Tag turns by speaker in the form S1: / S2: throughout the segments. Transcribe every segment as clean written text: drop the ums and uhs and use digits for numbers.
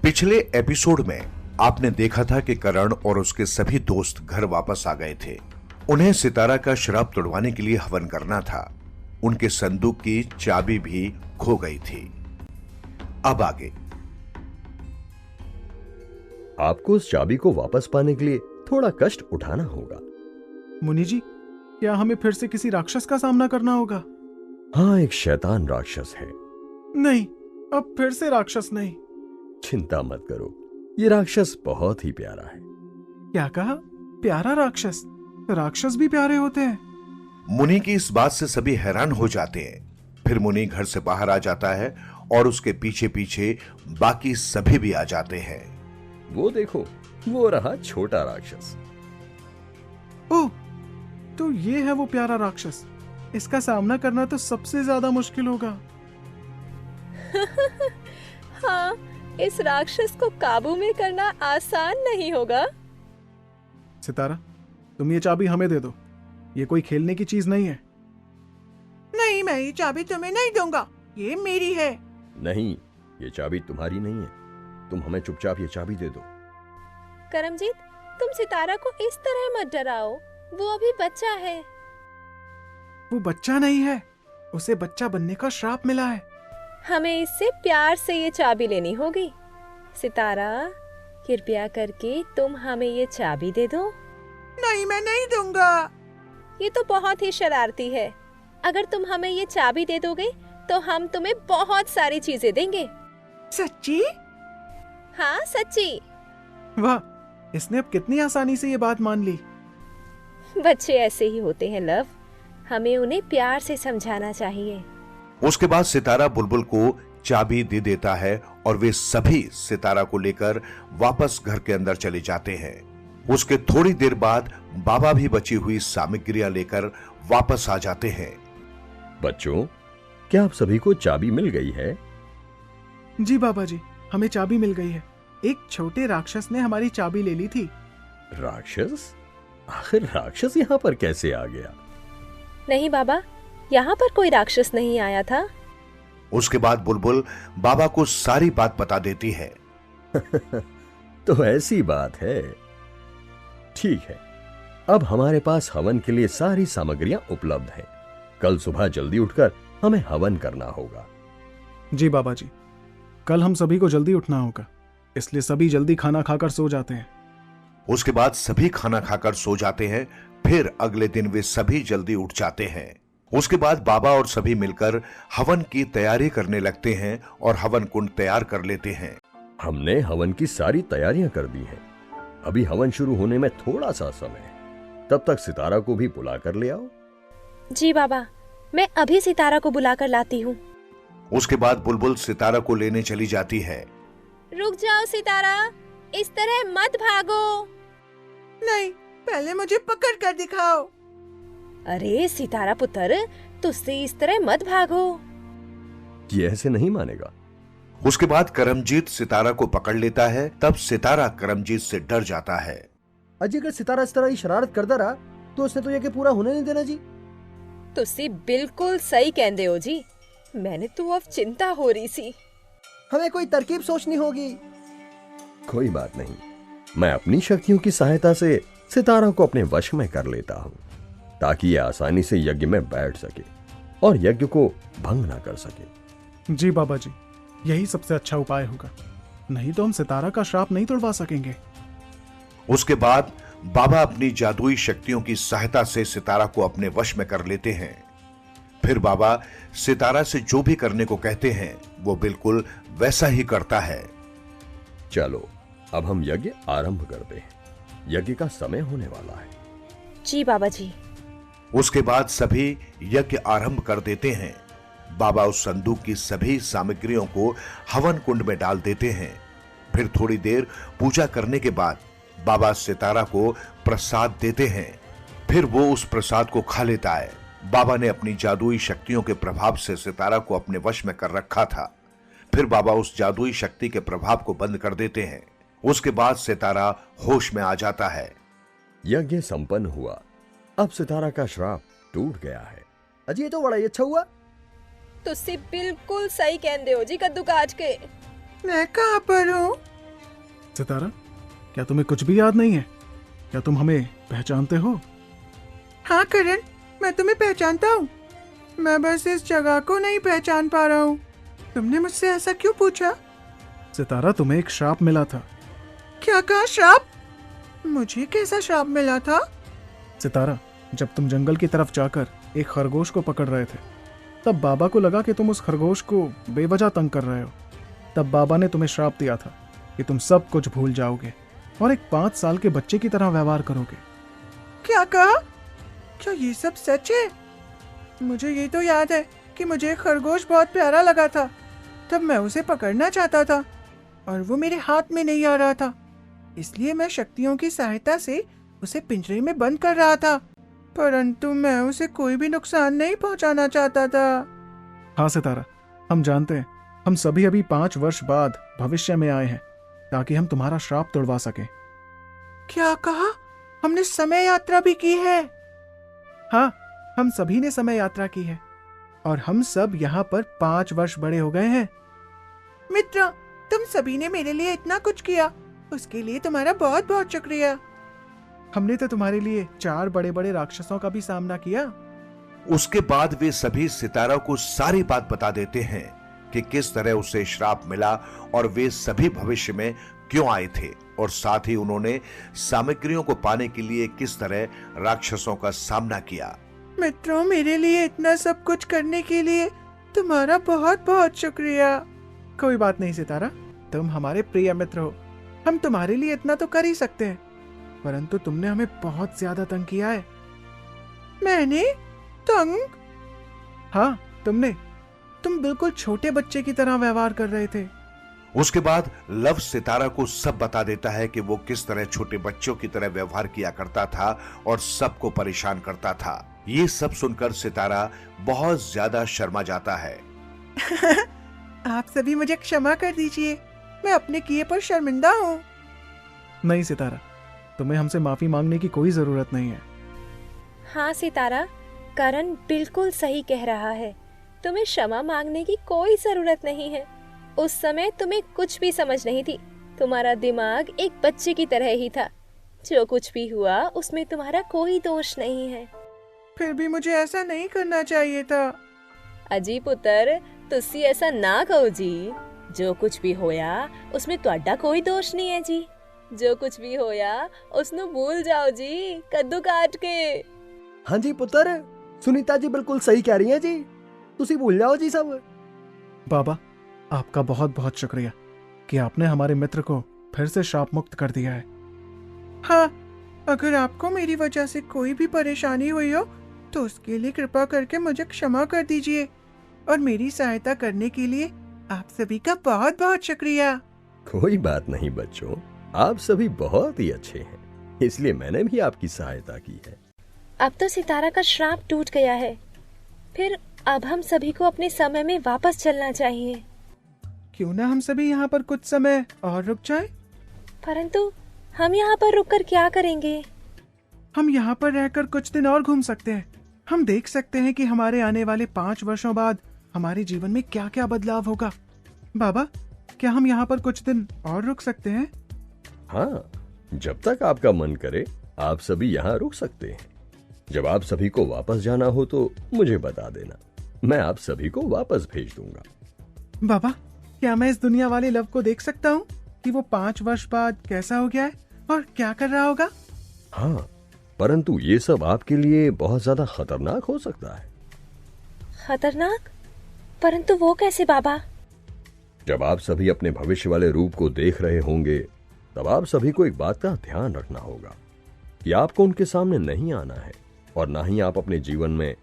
S1: पिछले एपिसोड में आपने देखा था कि करण और उसके सभी दोस्त घर वापस आ गए थे। उन्हें सितारा का श्राप तोड़वाने के लिए हवन करना था। उनके संदूक की चाबी भी खो गई थी। अब आगे
S2: आपको उस चाबी को वापस पाने के लिए थोड़ा कष्ट उठाना होगा।
S3: मुनि जी, क्या हमें फिर से किसी राक्षस का सामना करना होगा?
S2: हाँ, एक शैतान राक्षस है।
S3: नहीं, अब फिर से राक्षस नहीं।
S2: चिंता मत करो, ये राक्षस बहुत ही प्यारा है।
S3: क्या कहा? प्यारा राक्षस? राक्षस भी प्यारे होते हैं?
S1: मुनि की इस बात से सभी हैरान हो जाते हैं। फिर मुनि घर से बाहर आ जाता है और उसके पीछे पीछे बाकी सभी भी आ जाते हैं।
S2: वो देखो, वो रहा छोटा राक्षस।
S3: ओह, तो ये है वो प्यारा राक्षस। इसका सामना करना तो सबसे ज्यादा मुश्किल होगा।
S4: हाँ, इस राक्षस को काबू में करना आसान नहीं होगा।
S3: सितारा, तुम ये चाबी हमें दे दो। ये कोई खेलने की चीज नहीं है।
S5: नहीं, मैं ये चाबी तुम्हें नहीं दूंगा, ये मेरी है।
S2: नहीं, ये चाबी तुम्हारी नहीं है। तुम हमें चुपचाप ये चाबी दे दो।
S4: करमजीत, तुम सितारा को इस तरह मत डराओ, वो अभी बच्चा है।
S3: वो बच्चा नहीं है, उसे बच्चा बनने का श्राप मिला है।
S4: हमें इससे प्यार से ये चाबी लेनी होगी। सितारा, कृपया करके तुम हमें ये चाबी दे दो।
S5: नहीं, मैं नहीं दूंगा।
S4: ये तो बहुत ही शरारती है। अगर तुम हमें ये चाबी दे दोगे तो हम तुम्हें बहुत सारी चीजें देंगे।
S5: सच्ची?
S4: हाँ, सच्ची।
S3: वाह, इसने अब कितनी आसानी से ये बात मान ली।
S4: बच्चे ऐसे ही होते हैं लव, हमें उन्हें प्यार से समझाना चाहिए।
S1: उसके बाद सितारा बुलबुल को चाबी दे देता है और वे सभी सितारा को लेकर वापस घर के अंदर चले जाते हैं। उसके थोड़ी देर बाद बाबा भी बची हुई सामग्रियां लेकर वापस आ जाते हैं।
S2: बच्चों, क्या आप सभी को चाबी मिल गई है?
S3: जी बाबा जी, हमें चाबी मिल गई है। एक छोटे राक्षस ने हमारी चाबी ले ली थी।
S2: राक्षस? आखिर राक्षस यहाँ पर कैसे आ गया?
S4: नहीं बाबा, यहाँ पर कोई राक्षस नहीं आया था।
S1: उसके बाद बुलबुल बाबा को सारी बात बता देती है।
S2: तो ऐसी बात है। ठीक है, अब हमारे पास हवन के लिए सारी सामग्रियां उपलब्ध हैं। कल सुबह जल्दी उठकर हमें हवन करना होगा।
S3: जी बाबा जी, कल हम सभी को जल्दी उठना होगा, इसलिए सभी जल्दी खाना खाकर सो जाते हैं।
S1: उसके बाद सभी खाना खाकर सो जाते हैं। फिर अगले दिन वे सभी जल्दी उठ जाते हैं। उसके बाद बाबा और सभी मिलकर हवन की तैयारी करने लगते हैं और हवन कुंड तैयार कर लेते हैं।
S2: हमने हवन की सारी तैयारियां कर दी हैं। अभी हवन शुरू होने में थोड़ा सा समय है। तब तक सितारा को भी बुला कर ले आओ।
S4: जी बाबा, मैं अभी सितारा को बुला कर लाती हूँ।
S1: उसके बाद बुलबुल सितारा को लेने चली जाती है।
S4: रुक जाओ सितारा, इस तरह मत भागो।
S5: नहीं, पहले मुझे पकड़ कर दिखाओ।
S4: अरे सितारा पुत्र, तुझसे इस तरह मत भागो।
S2: ये ऐसे नहीं मानेगा।
S1: उसके बाद करमजीत सितारा को पकड़ लेता है। तब सितारा करमजीत से डर जाता है।
S6: अजी, अगर सितारा इस तरह की शरारत करता रहा तो उसने तो ये पूरा होने नहीं देना जी।
S4: तुसी बिल्कुल सही कहंदे हो जी। मैंने तो अब चिंता हो रही सी।
S6: हमें कोई तरकीब सोचनी होगी।
S2: कोई बात नहीं, मैं अपनी शक्तियों की सहायता से सितारा को अपने वश में कर लेता हूँ, ताकि ये आसानी से यज्ञ में बैठ सके और यज्ञ को भंग ना कर सके।
S3: जी बाबा जी, यही सबसे अच्छा उपाय होगा, नहीं तो हम सितारा का श्राप नहीं तोड़वा सकेंगे।
S1: उसके बाद बाबा अपनी जादुई शक्तियों की सहायता से सितारा को अपने वश में कर लेते हैं। फिर बाबा सितारा से जो भी करने को कहते हैं वो बिल्कुल वैसा ही करता है।
S2: चलो, अब हम यज्ञ आरंभ करते हैं। यज्ञ का समय होने वाला है।
S4: जी बाबा जी।
S1: उसके बाद सभी यज्ञ आरंभ कर देते हैं। बाबा उस संदूक की सभी सामग्रियों को हवन कुंड में डाल देते हैं। फिर थोड़ी देर पूजा करने के बाद बाबा सितारा को प्रसाद देते हैं। फिर वो उस प्रसाद को खा लेता है। बाबा ने अपनी जादुई शक्तियों के प्रभाव से सितारा को अपने वश में कर रखा था। फिर बाबा उस जादुई शक्ति के प्रभाव को बंद कर देते हैं। उसके बाद सितारा होश में आ जाता है।
S2: यज्ञ संपन्न हुआ। अब सितारा का श्राप टूट गया है।
S6: अजी, ये तो बड़ा ही अच्छा हुआ।
S4: तुसी बिल्कुल सही कहंदे हो जी कद्दू काट के।
S5: मैं कहाँ पर हूँ?
S3: सितारा, क्या तुम्हें कुछ भी याद नहीं है? क्या तुम हमें पहचानते हो?
S5: हाँ करण, मैं तुम्हें पहचानता हूँ। मैं बस इस जगह को नहीं पहचान पा रहा हूँ। तुमने मुझसे ऐसा क्यों पूछा?
S3: सितारा, तुम्हें एक श्राप मिला था।
S5: क्या कहा? श्राप? मुझे कैसा श्राप मिला था?
S3: सितारा, जब तुम जंगल की तरफ जाकर एक खरगोश को पकड़ रहे थे, तब बाबा को लगा कि तुम उस खरगोश को बेवजह तंग कर रहे हो। तब बाबा ने तुम्हें श्राप दिया था कि तुम सब कुछ भूल जाओगे और एक 5 साल के बच्चे की तरह व्यवहार करोगे।
S5: क्या कहा? क्या ये सब सच है? मुझे ये तो याद है कि मुझे खरगोश बहुत प्यारा लगा था। तब मैं उसे पकड़ना चाहता था और वो मेरे हाथ में नहीं आ रहा था, इसलिए मैं शक्तियों की सहायता से उसे पिंजरे में बंद कर रहा था, परंतु मैं उसे कोई भी नुकसान नहीं पहुंचाना चाहता था।
S3: हाँ सितारा, हम जानते हैं। हम सभी अभी 5 वर्ष बाद भविष्य में आए हैं ताकि हम तुम्हारा श्राप तोड़वा सकें।
S5: क्या कहा? हमने समय यात्रा भी की है?
S3: हाँ, हम सभी ने समय यात्रा की है और हम सब यहाँ पर 5 वर्ष बड़े हो गए हैं।
S5: मित्र, तुम सभी ने मेरे लिए इतना कुछ किया, उसके लिए तुम्हारा बहुत बहुत शुक्रिया।
S3: हमने तो तुम्हारे लिए 4 बड़े बड़े राक्षसों का भी सामना किया।
S1: उसके बाद वे सभी सितारा को सारी बात बता देते हैं कि किस तरह उसे श्राप मिला और वे सभी भविष्य में क्यों आए थे, और साथ ही उन्होंने सामग्रियों को पाने के लिए किस तरह राक्षसों का सामना किया।
S5: मित्रों, मेरे लिए इतना सब कुछ करने के लिए तुम्हारा बहुत बहुत शुक्रिया।
S3: कोई बात नहीं सितारा, तुम हमारे प्रिय मित्र हो। हम तुम्हारे लिए इतना तो कर ही सकते हैं, परंतु तुमने हमें बहुत ज्यादा तंग किया है।
S5: मैंने तंग?
S3: हाँ, तुम बिल्कुल छोटे बच्चे की तरह व्यवहार कर रहे थे।
S1: उसके बाद लव सितारा को सब बता देता है कि वो किस तरह छोटे बच्चों की तरह व्यवहार किया करता था और सबको परेशान करता था। ये सब सुनकर सितारा बहुत ज्यादा शर्मा जाता है।
S5: आप सभी मुझे क्षमा कर दीजिए, मैं अपने किए पर शर्मिंदा हूँ।
S3: नहीं सितारा, तुम्हें हमसे माफी मांगने की कोई जरूरत नहीं है।
S4: हाँ सितारा, करण बिल्कुल सही कह रहा है। तुम्हें क्षमा मांगने की कोई जरूरत नहीं है। उस समय तुम्हें कुछ भी समझ नहीं थी। तुम्हारा दिमाग एक बच्चे की तरह ही था। जो कुछ भी हुआ उसमें तुम्हारा कोई दोष नहीं है।
S5: फिर भी मुझे ऐसा नहीं करना चाहिए था।
S4: अजी पुत्र, तुसी ऐसा ना कहो जी। जो कुछ भी होया उसमें ਤੁਹਾਡਾ कोई दोष नहीं है जी। जो कुछ भी होया उसनु भूल जाओ जी, कद्दू काट के।
S6: हाँ जी पुत्र, सुनीता जी बिल्कुल सही कह रही हैं जी। तुसी भूल जाओ जी सब।
S3: बाबा, आपका बहुत बहुत शुक्रिया कि आपने हमारे मित्र को फिर से श्राप मुक्त कर दिया है।
S5: हाँ, अगर आपको मेरी वजह से कोई भी परेशानी हुई हो तो उसके लिए कृपा करके मुझे क्षमा कर दीजिए, और मेरी सहायता करने के लिए आप सभी का बहुत बहुत शुक्रिया।
S2: कोई बात नहीं बच्चों, आप सभी बहुत ही अच्छे हैं, इसलिए मैंने भी आपकी सहायता की है।
S4: अब तो सितारा का श्राप टूट गया है। फिर अब हम सभी को अपने समय में वापस चलना चाहिए।
S3: क्यों ना हम सभी यहाँ पर कुछ समय और रुक जाएं?
S4: परंतु हम यहाँ पर रुककर क्या करेंगे?
S3: हम यहाँ पर रहकर कुछ दिन और घूम सकते हैं। हम देख सकते हैं कि हमारे आने वाले 5 वर्षों बाद हमारे जीवन में क्या क्या बदलाव होगा। बाबा, क्या हम यहाँ पर कुछ दिन और रुक सकते हैं?
S2: हाँ, जब तक आपका मन करे आप सभी यहाँ रुक सकते हैं। जब आप सभी को वापस जाना हो तो मुझे बता देना, मैं आप सभी को वापस भेज दूंगा।
S3: बाबा, क्या मैं इस दुनिया वाले लव को देख सकता हूँ कि वो 5 वर्ष बाद कैसा हो गया है और क्या कर रहा होगा?
S2: हाँ, परंतु ये सब आपके लिए बहुत ज्यादा खतरनाक हो सकता है।
S4: खतरनाक? परंतु वो कैसे बाबा?
S2: जब आप सभी अपने भविष्य वाले रूप को देख रहे होंगे तब आप सभी को एक बात का ध्यान रखना होगा कि आपको उनके सामने नहीं आना है और ना ही आप अपने जीवन में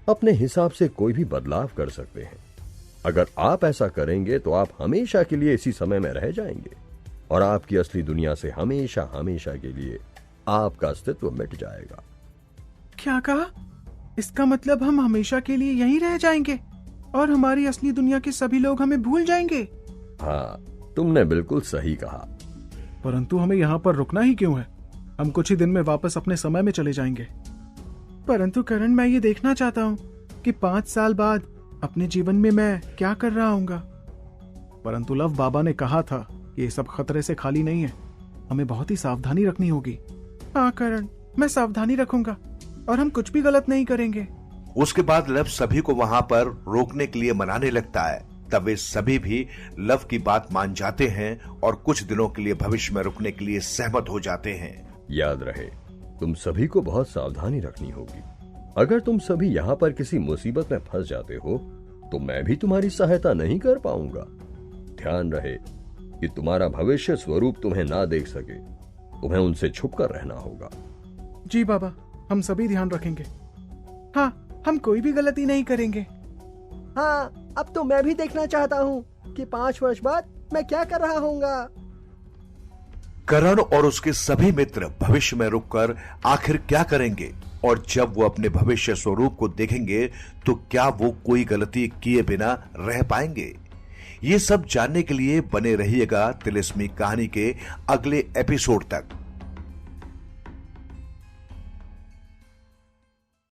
S2: अपने हिसाब से कोई भी बदलाव कर सकते हैं। अगर आप ऐसा करेंगे तो आप हमेशा के लिए इसी समय में रह जाएंगे और आपकी असली दुनिया से हमेशा हमेशा के लिए आपका अस्तित्व मिट जाएगा।
S3: क्या कहा? इसका मतलब हम हमेशा के लिए यहीं रह जाएंगे और हमारी असली दुनिया के सभी लोग हमें भूल जाएंगे?
S2: हाँ, तुमने बिल्कुल सही कहा।
S3: परंतु हमें यहाँ पर रुकना ही क्यों है? हम कुछ ही दिन में वापस अपने समय में चले जाएंगे। परंतु करण, मैं ये देखना चाहता हूँ कि 5 साल बाद अपने जीवन में मैं क्या कर रहा हूँगा। परंतु लव बाबा ने कहा था कि ये सब खतरे से खाली नहीं है। हमें बहुत ही सावधानी रखनी होगी।
S5: हाँ करण, मैं सावधानी रखूंगा और हम कुछ भी गलत नहीं करेंगे।
S1: उसके बाद लव सभी को वहां पर रोकने के लिए मनाने लगता है। तब वे सभी भी लव की बात मान जाते हैं और कुछ दिनों के लिए भविष्य में रुकने के लिए सहमत हो जाते हैं।
S2: याद रहे, तुम सभी को बहुत सावधानी रखनी होगी। अगर तुम सभी यहाँ पर किसी मुसीबत में फंस जाते हो तो मैं भी तुम्हारी सहायता नहीं कर पाऊंगा। ध्यान रहे कि तुम्हारा भविष्य स्वरूप तुम्हें ना देख सके, तुम्हें उनसे छुपकर रहना होगा।
S3: जी बाबा, हम सभी ध्यान रखेंगे।
S5: हाँ, हम कोई भी गलती नहीं करेंगे।
S6: हाँ, अब तो मैं भी देखना चाहता हूँ कि 5 वर्ष बाद मैं क्या कर रहा हूँगा।
S1: करण और उसके सभी मित्र भविष्य में रुककर आखिर क्या करेंगे और जब वो अपने भविष्य स्वरूप को देखेंगे तो क्या वो कोई गलती किए बिना रह पाएंगे? ये सब जानने के लिए बने रहिएगा तिलिस्मी कहानी के अगले एपिसोड तक।